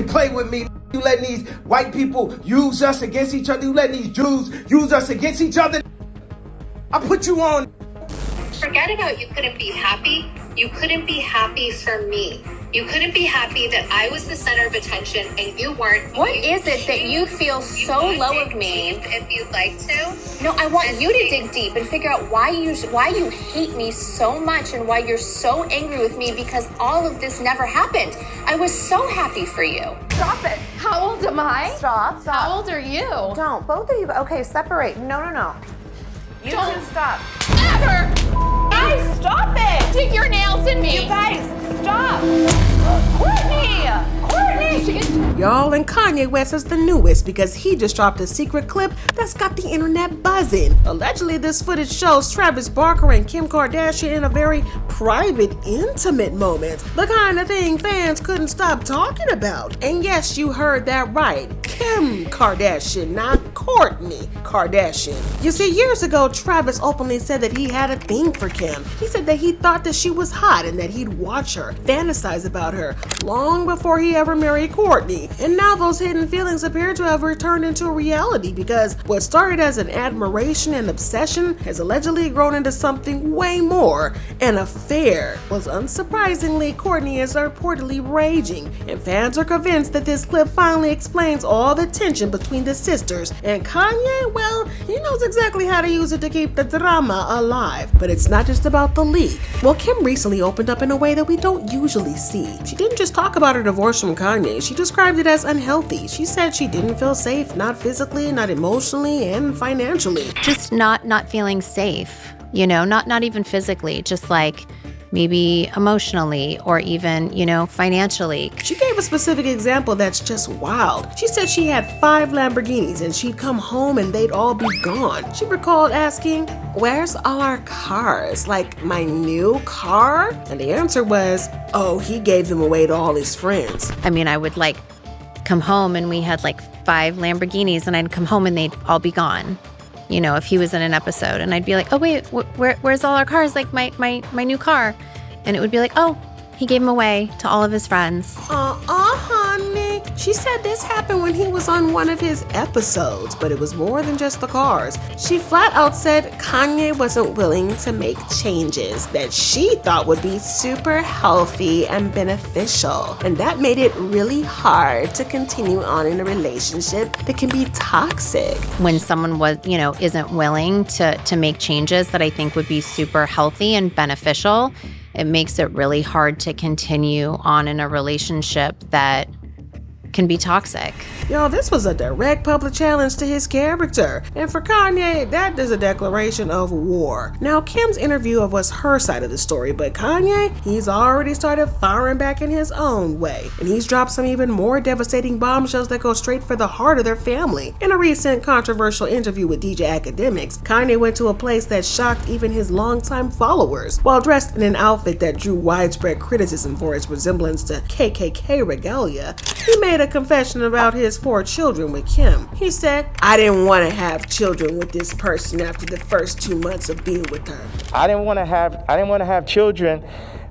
play with me. You letting these white people use us against each other. You letting these Jews use us against each other. I put you on. Forget about you couldn't be happy. You couldn't be happy for me. You couldn't be happy that I was the center of attention and you weren't. What is it that you feel so low of me? If you'd like to. No, I want you to dig deep and figure out why you hate me so much and why you're so angry with me, because all of this never happened. I was so happy for you. Stop it. How old am I? Stop. How old are you? Don't. Both of you. Okay, separate. No. You Don't. two stop. Ever! Guys, stop it. Dig your nails in me! You guys, stop. Kourtney! Y'all, and Kanye West is the newest because he just dropped a secret clip that's got the internet buzzing. Allegedly, this footage shows Travis Barker and Kim Kardashian in a very private, intimate moment. The kind of thing fans couldn't stop talking about. And yes, you heard that right. Kim Kardashian, not Kourtney Kardashian. You see, years ago, Travis openly said that he had a thing for Kim. He said that he thought that she was hot and that he'd watch her, fantasize about her, long before he ever married Kourtney. And now those hidden feelings appear to have returned into a reality, because what started as an admiration and obsession has allegedly grown into something way more, an affair. Was unsurprisingly, Kourtney is reportedly raging, and fans are convinced that this clip finally explains all the tension between the sisters. And Kanye, well, he knows exactly how to use it to keep the drama alive. But it's not just about the leak. Well, Kim recently opened up in a way that we don't usually see. She didn't just talk about her divorce from Kanye, she described it as unhealthy. She said she didn't feel safe, not physically, not emotionally, and financially. Just not feeling safe, you know, not even physically, just like maybe emotionally or even, financially. She gave a specific example that's just wild. She said she had 5 Lamborghinis and she'd come home and they'd all be gone. She recalled asking, "Where's all our cars? Like my new car?" And the answer was, "Oh, he gave them away to all his friends." I mean, I would come home and we had 5 Lamborghinis and I'd come home and they'd all be gone. If he was in an episode, and I'd be like, "Oh wait, where's all our cars? Like my new car?" And it would be like, "Oh, he gave them away to all of his friends." Honey. She said this happened when he was on one of his episodes, but it was more than just the cars. She flat out said Kanye wasn't willing to make changes that she thought would be super healthy and beneficial. And that made it really hard to continue on in a relationship that can be toxic. When someone isn't willing to make changes that I think would be super healthy and beneficial, it makes it really hard to continue on in a relationship that can be toxic. Y'all, this was a direct public challenge to his character. And for Kanye, that is a declaration of war. Now, Kim's interview was her side of the story, but Kanye, he's already started firing back in his own way. And he's dropped some even more devastating bombshells that go straight for the heart of their family. In a recent controversial interview with DJ Academics, Kanye went to a place that shocked even his longtime followers. While dressed in an outfit that drew widespread criticism for its resemblance to KKK regalia, he made a confession about his 4 children with Kim. He said, "I didn't want to have children with this person after the first 2 months of being with her. I didn't want to have children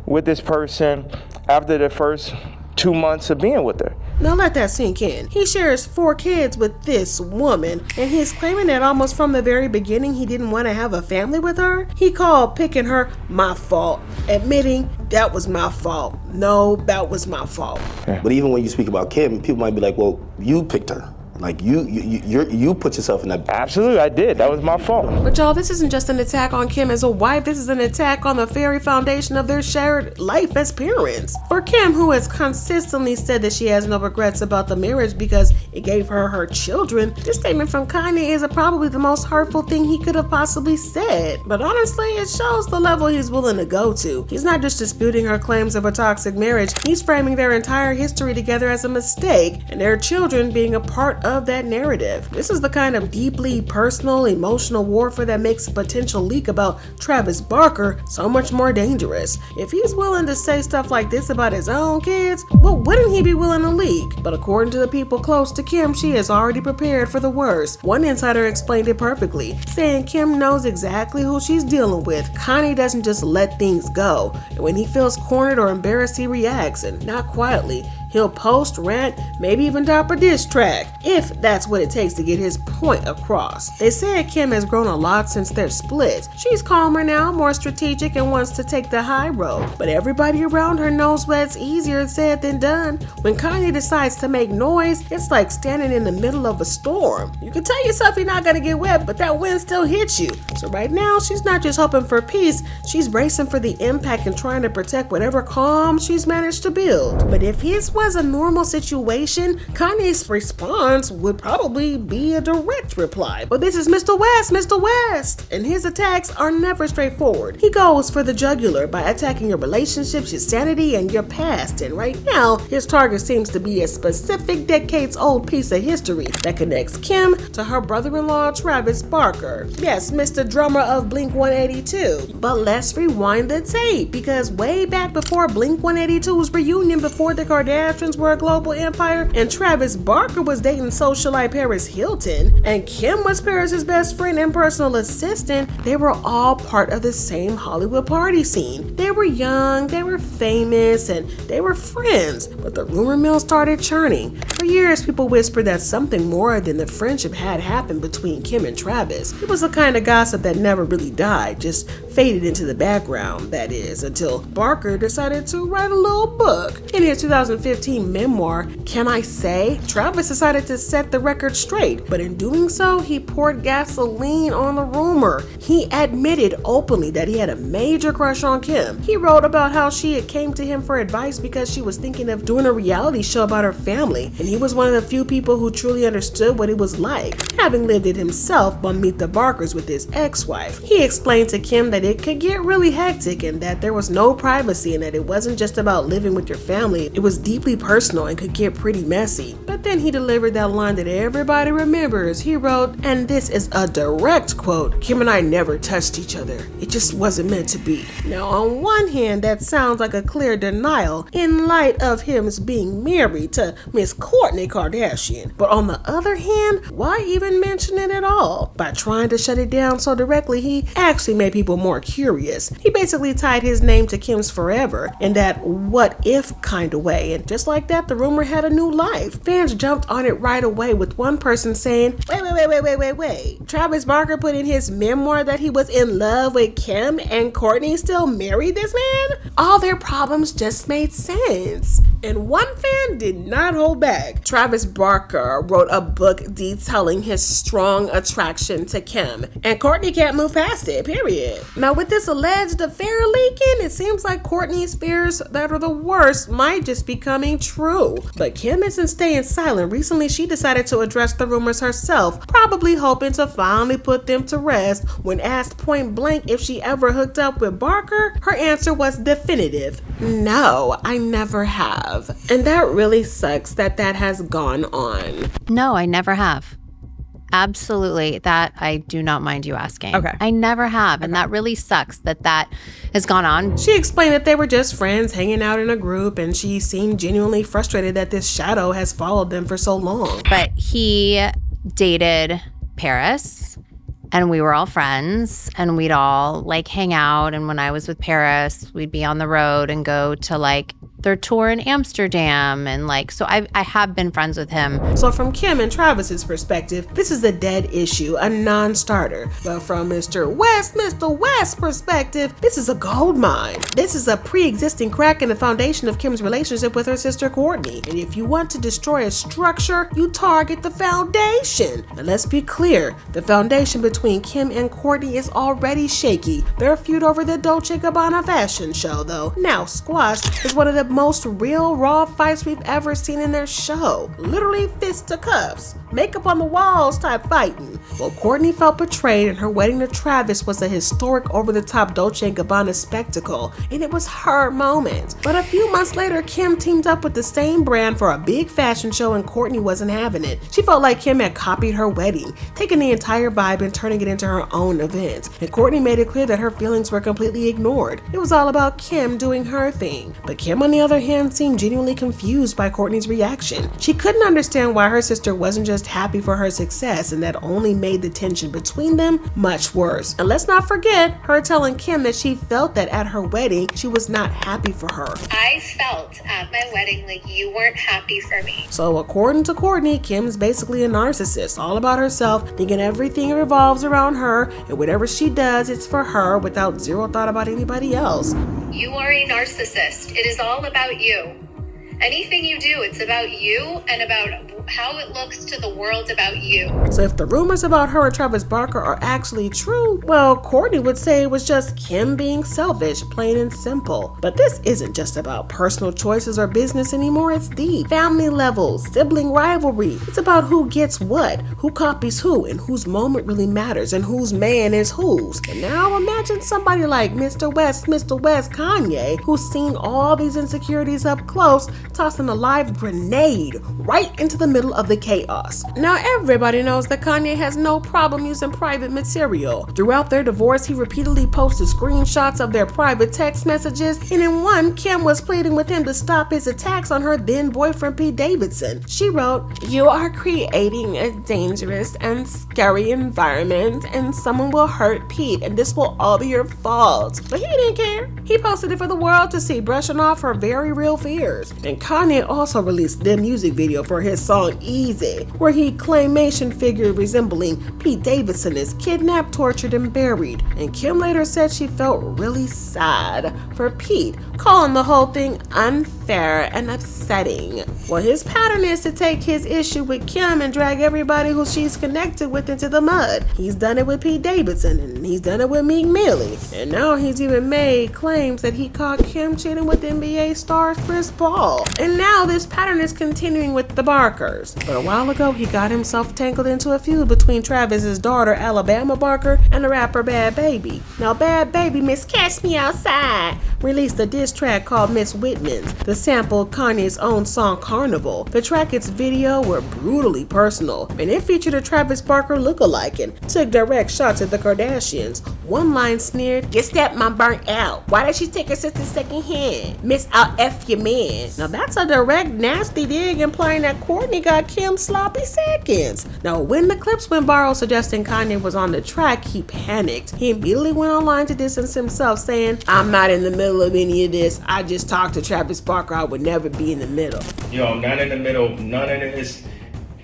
with this person after the first 2 months of being with her." Now let that sink in. He shares 4 kids with this woman, and he's claiming that almost from the very beginning he didn't want to have a family with her. He called picking her my fault, admitting that was my fault. No, that was my fault. But even when you speak about Kim, people might be like, "Well, you picked her. Like you put yourself in that." Absolutely, I did. That was my fault. But y'all, this isn't just an attack on Kim as a wife. This is an attack on the very foundation of their shared life as parents. For Kim, who has consistently said that she has no regrets about the marriage because it gave her her children, this statement from Kanye is probably the most hurtful thing he could have possibly said. But honestly, it shows the level he's willing to go to. He's not just disputing her claims of a toxic marriage, he's framing their entire history together as a mistake, and their children being a part of that narrative. This is the kind of deeply personal, emotional warfare that makes a potential leak about Travis Barker so much more dangerous. If he's willing to say stuff like this about his own kids, what wouldn't he be willing to leak? But according to the people close to Kim, she is already prepared for the worst. One insider explained it perfectly, saying Kim knows exactly who she's dealing with. Kanye doesn't just let things go, and when he feels cornered or embarrassed, he reacts, and not quietly. He'll post, rant, maybe even drop a diss track, if that's what it takes to get his point across. They said Kim has grown a lot since their split. She's calmer now, more strategic, and wants to take the high road. But everybody around her knows that's easier said than done. When Kanye decides to make noise, it's like standing in the middle of a storm. You can tell yourself you're not gonna get wet, but that wind still hits you. So right now, she's not just hoping for peace, she's bracing for the impact and trying to protect whatever calm she's managed to build. But if his was a normal situation, Kanye's response would probably be a direct reply. But this is Mr. West, and his attacks are never straightforward. He goes for the jugular by attacking your relationships, your sanity, and your past. And right now, his target seems to be a specific decades-old piece of history that connects Kim to her brother-in-law Travis Barker. Yes, Mr. Drummer of Blink-182. But let's rewind the tape, because way back before Blink-182's reunion, before the Kardashians were a global empire and Travis Barker was dating socialite Paris Hilton and Kim was Paris's best friend and personal assistant, they were all part of the same Hollywood party scene. They were young, they were famous, and they were friends, but the rumor mill started churning. For years, people whispered that something more than the friendship had happened between Kim and Travis. It was the kind of gossip that never really died, just faded into the background, that is, until Barker decided to write a little book. In his 2015 memoir, Can I Say?, Travis decided to set the record straight, but in doing so, he poured gasoline on the rumor. He admitted openly that he had a major crush on Kim. He wrote about how she had came to him for advice because she was thinking of doing a reality show about her family, and he was one of the few people who truly understood what it was like, having lived it himself on Meet the Barkers with his ex-wife. He explained to Kim that it could get really hectic and that there was no privacy and that it wasn't just about living with your family, it was deeply personal and could get pretty messy. But then he delivered that line that everybody remembers. He wrote, and this is a direct quote, "Kim and I never touched each other. It just wasn't meant to be." Now, on one hand, that sounds like a clear denial in light of him being married to Miss Kourtney Kardashian. But on the other hand, why even mention it at all? By trying to shut it down so directly, he actually made people more curious. He basically tied his name to Kim's forever in that what if kind of way. And just like that, the rumor had a new life. Fans jumped on it right away, with one person saying, wait. Travis Barker put in his memoir that he was in love with Kim and Kourtney still married this man? All their problems just made sense. And one fan did not hold back. Travis Barker wrote a book detailing his strong attraction to Kim, and Kourtney can't move past it, period. Now, with this alleged affair leaking, it seems like Kourtney's fears that are the worst might just be coming true. But Kim isn't staying silent. Recently, she decided to address the rumors herself, probably hoping to finally put them to rest. When asked point blank if she ever hooked up with Barker, her answer was definitive. No, I never have. And that really sucks that has gone on. No, I never have. Absolutely. That I do not mind you asking. Okay. I never have. And that really sucks that has gone on. She explained that they were just friends hanging out in a group, and she seemed genuinely frustrated that this shadow has followed them for so long. But he dated Paris, and we were all friends, and we'd all hang out. And when I was with Paris, we'd be on the road and go to their tour in Amsterdam, and so I have been friends with him. So from Kim and Travis's perspective, this is a dead issue, a non-starter. But from Mr. West's perspective, this is a gold mine. This is a pre-existing crack in the foundation of Kim's relationship with her sister Kourtney. And if you want to destroy a structure, you target the foundation. And let's be clear, the foundation between Kim and Kourtney is already shaky. Their feud over the Dolce & Gabbana fashion show, though, now squashed, is one of the most real raw fights we've ever seen in their show. Literally fist to cuffs, makeup on the walls type fighting. Well, Kourtney felt betrayed, and her wedding to Travis was a historic over-the-top Dolce & Gabbana spectacle, and it was her moment. But a few months later, Kim teamed up with the same brand for a big fashion show, and Kourtney wasn't having it. She felt like Kim had copied her wedding, taking the entire vibe and turning it into her own event. And Kourtney made it clear that her feelings were completely ignored. It was all about Kim doing her thing. But Kim, on the the other hand, seemed genuinely confused by Kourtney's reaction. She couldn't understand why her sister wasn't just happy for her success, and that only made the tension between them much worse. And let's not forget her telling Kim that she felt that at her wedding, she was not happy for her. I felt at my wedding like you weren't happy for me. So according to Kourtney, Kim's basically a narcissist, all about herself, thinking everything revolves around her, and whatever she does, it's for her without zero thought about anybody else. You are a narcissist. It is all about you. Anything you do, it's about you and about how it looks to the world about you. So if the rumors about her and Travis Barker are actually true, well, Kourtney would say it was just Kim being selfish, plain and simple. But this isn't just about personal choices or business anymore, it's deep. Family level, sibling rivalry. It's about who gets what, who copies who, and whose moment really matters, and whose man is whose. And now imagine somebody like Mr. West, Kanye, who's seen all these insecurities up close, tossing a live grenade right into the middle of the chaos. Now everybody knows that Kanye has no problem using private material. Throughout their divorce, he repeatedly posted screenshots of their private text messages, and in one, Kim was pleading with him to stop his attacks on her then boyfriend Pete Davidson. She wrote, "You are creating a dangerous and scary environment, and someone will hurt Pete, and this will all be your fault." But he didn't care. He posted it for the world to see, brushing off her very real fears. And Kanye also released the music video for his song Easy, where he claymation figure resembling Pete Davidson is kidnapped, tortured, and buried. And Kim later said she felt really sad for Pete, calling the whole thing unfair and upsetting. Well, his pattern is to take his issue with Kim and drag everybody who she's connected with into the mud. He's done it with Pete Davidson, and he's done it with Meek Millie. And now he's even made claims that he caught Kim cheating with NBA star Chris Paul. And now this pattern is continuing with the Barkers. But a while ago, he got himself tangled into a feud between Travis's daughter, Alabama Barker, and the rapper Bad Baby. Now, Bad Baby, Miss Catch Me Outside, released a diss track called Miss Whitman's. The sample Kanye's own song Carnival. The track, its video were brutally personal, and it featured a Travis Barker lookalike and took direct shots at the Kardashians. One line sneered, "Get that my burnt out. Why did she take her sister second hand? Miss, I'll F your man." Now that's a direct nasty dig implying that Kourtney got Kim's sloppy seconds. Now when the clips went viral suggesting Kanye was on the track, he panicked. He immediately went online to distance himself, saying, "I'm not in the middle of any of this. I just talked to Travis Barker. I would never be in the middle." Yo, I'm not in the middle. None of this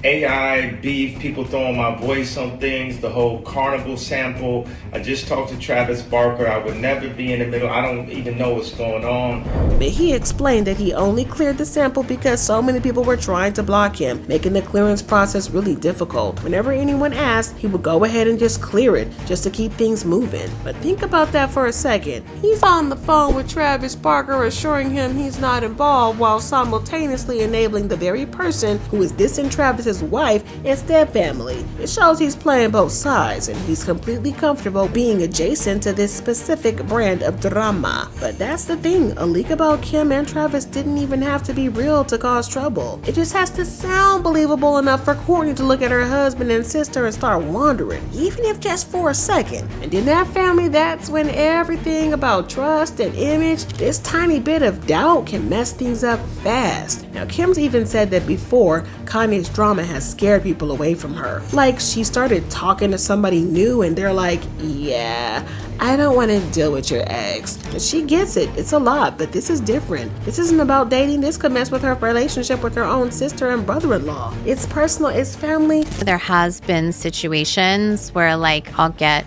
AI beef, people throwing my voice on things, the whole carnival sample. I just talked to Travis Barker. I would never be in the middle. I don't even know what's going on. But he explained that he only cleared the sample because so many people were trying to block him, making the clearance process really difficult. Whenever anyone asked, he would go ahead and just clear it, just to keep things moving. But think about that for a second. He's on the phone with Travis Barker assuring him he's not involved while simultaneously enabling the very person who is dissing Travis's wife and stepfamily. It shows he's playing both sides, and he's completely comfortable being adjacent to this specific brand of drama. But that's the thing, a leak about Kim and Travis didn't even have to be real to cause trouble. It just has to sound believable enough for Kourtney to look at her husband and sister and start wondering, even if just for a second. And in that family, that's when everything about trust and image, this tiny bit of doubt can mess things up fast. Now, Kim's even said that before, Kanye's drama has scared people away from her. Like, she started talking to somebody new and they're like, "Yeah, I don't want to deal with your ex." And she gets it. It's a lot, but this is different. This isn't about dating. This could mess with her relationship with her own sister and brother-in-law. It's personal. It's family. There has been situations where, like, I'll get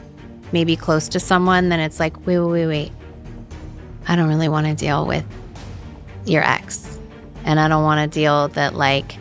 maybe close to someone, then it's like, wait. I don't really want to deal with your ex. And I don't want to deal that, like,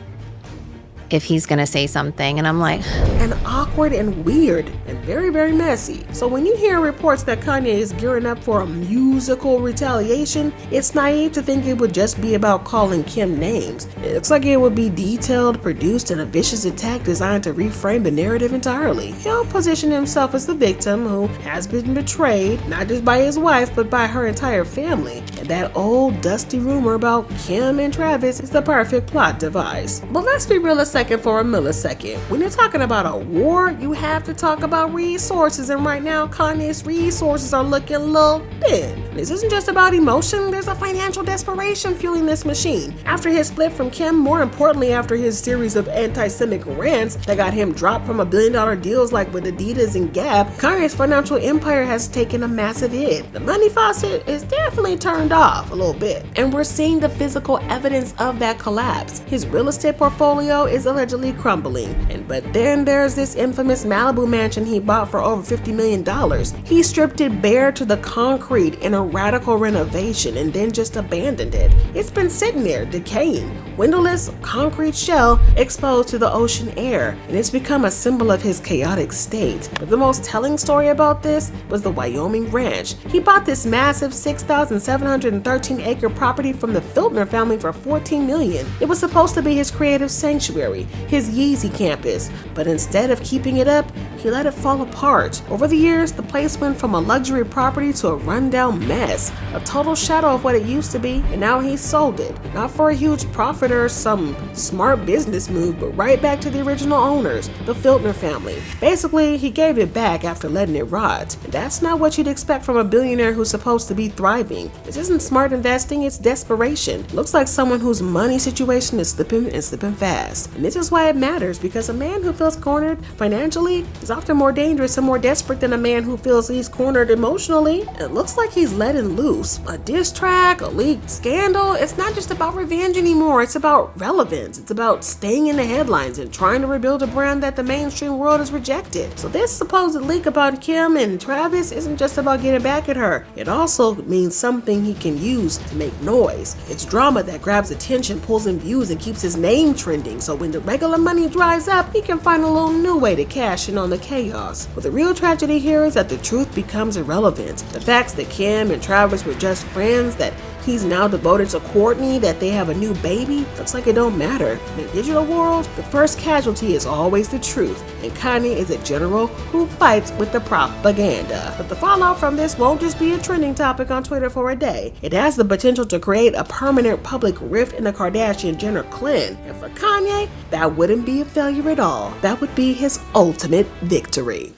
if he's gonna say something, and I'm like, and awkward and weird and very, very messy. So when you hear reports that Kanye is gearing up for a musical retaliation, it's naive to think it would just be about calling Kim names. It looks like it would be detailed, produced, and a vicious attack designed to reframe the narrative entirely. He'll position himself as the victim who has been betrayed, not just by his wife, but by her entire family. And that old dusty rumor about Kim and Travis is the perfect plot device. But let's be realistic for a millisecond. When you're talking about a war, you have to talk about out resources, and right now Kanye's resources are looking a little thin. This isn't just about emotion, there's a financial desperation fueling this machine. After his split from Kim, more importantly after his series of anti-Semitic rants that got him dropped from $1 billion deals like with Adidas and Gap, Kanye's financial empire has taken a massive hit. The money faucet is definitely turned off a little bit, and we're seeing the physical evidence of that collapse. His real estate portfolio is allegedly crumbling, but then there's this infamous Malibu mansion he bought for over $50 million. He stripped it bare to the concrete in a radical renovation and then just abandoned it. It's been sitting there, decaying, windowless concrete shell exposed to the ocean air, and it's become a symbol of his chaotic state. But the most telling story about this was the Wyoming ranch. He bought this massive 6,713 acre property from the Filtner family for $14 million. It was supposed to be his creative sanctuary, his Yeezy campus, but instead of keeping it up, he let it fall apart. Over the years, the place went from a luxury property to a rundown mess, a total shadow of what it used to be, and now he sold it. Not for a huge profit or some smart business move, but right back to the original owners, the Filtner family. Basically, he gave it back after letting it rot. And that's not what you'd expect from a billionaire who's supposed to be thriving. This isn't smart investing, it's desperation. Looks like someone whose money situation is slipping and slipping fast. And this is why it matters, because a man who feels cornered financially is often more dangerous and more desperate than a man who feels he's cornered emotionally. It looks like he's letting loose. A diss track, a leaked scandal, it's not just about revenge anymore, it's about relevance. It's about staying in the headlines and trying to rebuild a brand that the mainstream world has rejected. So this supposed leak about Kim and Travis isn't just about getting back at her. It also means something he can use to make noise. It's drama that grabs attention, pulls in views, and keeps his name trending. So when the regular money dries up, he can find a little new way to cash in on the chaos. But the real tragedy here is that the truth becomes irrelevant. The facts that Kim and Travis were just friends, that he's now devoted to Kourtney, that they have a new baby, looks like it don't matter. In the digital world, the first casualty is always the truth, and Kanye is a general who fights with the propaganda. But the fallout from this won't just be a trending topic on Twitter for a day. It has the potential to create a permanent public rift in the Kardashian-Jenner clan. And for Kanye, that wouldn't be a failure at all. That would be his ultimate victory.